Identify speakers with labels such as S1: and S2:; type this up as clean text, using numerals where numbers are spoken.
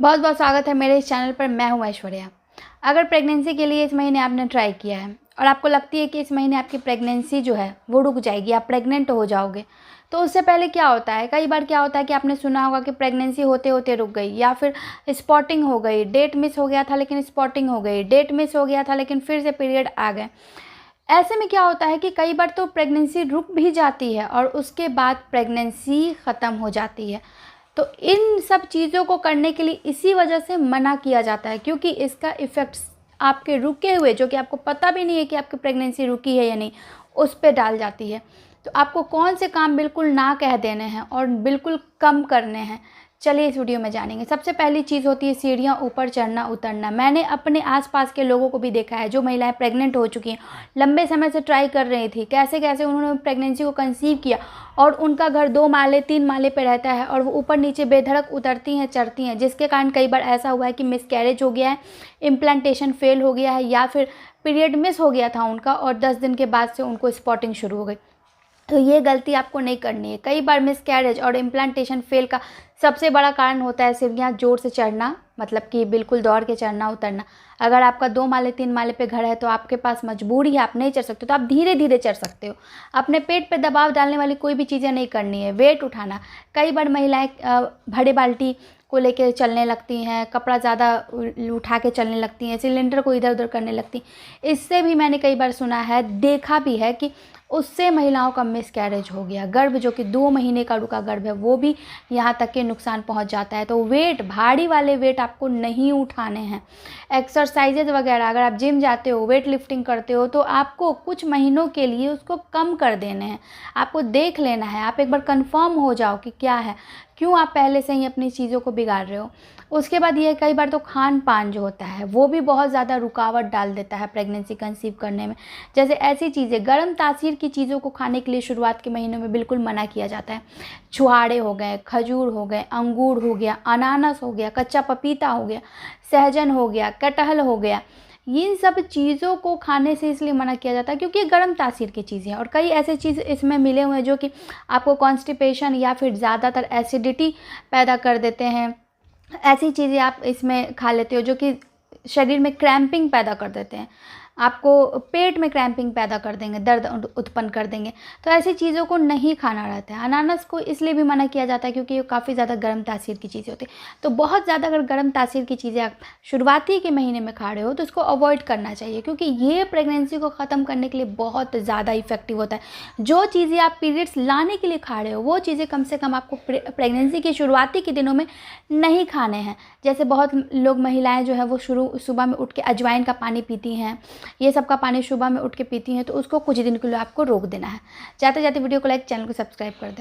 S1: बहुत बहुत स्वागत है मेरे इस चैनल पर। मैं हूं ऐश्वर्या। अगर प्रेगनेंसी के लिए इस महीने आपने ट्राई किया है और आपको लगती है कि इस महीने आपकी प्रेगनेंसी जो है वो रुक जाएगी, आप प्रेग्नेंट हो जाओगे, तो उससे पहले क्या होता है, कई बार क्या होता है कि आपने सुना होगा कि प्रेगनेंसी होते होते रुक गई, या फिर स्पॉटिंग हो गई, डेट मिस हो गया था लेकिन स्पॉटिंग हो गई, डेट मिस हो गया था लेकिन फिर से पीरियड आ गए। ऐसे में क्या होता है कि कई बार तो प्रेगनेंसी रुक भी जाती है और उसके बाद प्रेगनेंसी ख़त्म हो जाती है। तो इन सब चीज़ों को करने के लिए इसी वजह से मना किया जाता है, क्योंकि इसका इफ़ेक्ट्स आपके रुके हुए, जो कि आपको पता भी नहीं है कि आपकी प्रेगनेंसी रुकी है या नहीं, उस पे डाल जाती है। तो आपको कौन से काम बिल्कुल ना कह देने हैं और बिल्कुल कम करने हैं, चलिए इस वीडियो में जानेंगे। सबसे पहली चीज़ होती है सीढ़ियाँ ऊपर चढ़ना उतरना। मैंने अपने आसपास के लोगों को भी देखा है, जो महिलाएं प्रेग्नेंट हो चुकी हैं, लंबे समय से ट्राई कर रही थी, कैसे कैसे उन्होंने प्रेगनेंसी को कंसीव किया, और उनका घर 2 माले 3 माले पे रहता है और वो ऊपर नीचे बेधड़क उतरती हैं चढ़ती हैं, जिसके कारण कई बार ऐसा हुआ है कि मिसकैरेज हो गया है, इम्प्लांटेशन फेल हो गया है, या फिर पीरियड मिस हो गया था उनका और 10 दिन के बाद से उनको स्पॉटिंग शुरू हो गई। तो ये गलती आपको नहीं करनी है। कई बार मिसकैरेज और इम्प्लांटेशन फेल का सबसे बड़ा कारण होता है सीढ़ियाँ ज़ोर से चढ़ना, मतलब कि बिल्कुल दौड़ के चढ़ना उतरना। अगर आपका 2 माले 3 माले पे घर है तो आपके पास मजबूरी है, आप नहीं चढ़ सकते, तो आप धीरे धीरे चढ़ सकते हो। अपने पेट पे दबाव डालने वाली कोई भी चीज़ें नहीं करनी है। वेट उठाना, कई बार महिलाएं बड़े बाल्टी को लेकर चलने लगती हैं, कपड़ा ज़्यादा उठा के चलने लगती हैं, सिलेंडर को इधर उधर करने लगती हैं। इससे भी मैंने कई बार सुना है, देखा भी है कि उससे महिलाओं का मिसकैरेज हो गया। गर्भ जो कि 2 महीने का रुका गर्भ है, वो भी यहाँ तक के नुकसान पहुँच जाता है। तो वेट, भारी वाले वेट आपको नहीं उठाने हैं। एक्सरसाइजेज वगैरह, अगर आप जिम जाते हो, वेट लिफ्टिंग करते हो, तो आपको कुछ महीनों के लिए उसको कम कर देने हैं। आपको देख लेना है, आप एक बार कंफर्म हो जाओ कि क्या है, क्यों आप पहले से ही अपनी चीज़ों को बिगाड़ रहे हो। उसके बाद ये कई बार तो खान पान जो होता है वो भी बहुत ज़्यादा रुकावट डाल देता है प्रेगनेंसी कंसीव करने में। जैसे ऐसी चीज़ें, गर्म तासीर की चीज़ों को खाने के लिए शुरुआत के महीनों में बिल्कुल मना किया जाता है। छुहाड़े हो गए, खजूर हो गए, अंगूर हो गया, अनानास हो गया, कच्चा पपीता हो गया, सहजन हो गया, कटहल हो गया, इन सब चीज़ों को खाने से इसलिए मना किया जाता है क्योंकि ये गर्म तासीर की चीज़ें हैं। और कई ऐसे चीज़ इसमें मिले हुए हैं जो कि आपको कॉन्स्टिपेशन या फिर ज़्यादातर एसिडिटी पैदा कर देते हैं। ऐसी चीज़ें आप इसमें खा लेते हो जो कि शरीर में क्रैम्पिंग पैदा कर देते हैं, आपको पेट में क्रैम्पिंग पैदा कर देंगे, दर्द उत्पन्न कर देंगे। तो ऐसी चीज़ों को नहीं खाना रहता है। अनानास को इसलिए भी मना किया जाता है क्योंकि ये काफ़ी ज़्यादा गर्म तासीर की चीज़ें होती है। तो बहुत ज़्यादा अगर गर्म तासीर की चीज़ें आप शुरुआती के महीने में खा रहे हो तो उसको अवॉइड करना चाहिए, क्योंकि ये प्रेगनेंसी को ख़त्म करने के लिए बहुत ज़्यादा इफेक्टिव होता है। जो चीज़ें आप पीरियड्स लाने के लिए खा रहे हो वो चीज़ें कम से कम आपको प्रेगनेंसी के शुरुआती के दिनों में नहीं खाने हैं। जैसे बहुत लोग महिलाएँ जो है वो सुबह में उठ के अजवाइन का पानी पीती हैं, ये सब का पानी सुबह में उठ के पीती हैं, तो उसको कुछ दिन के लिए आपको रोक देना है। जाते जाते वीडियो को लाइक, चैनल को सब्सक्राइब कर दें।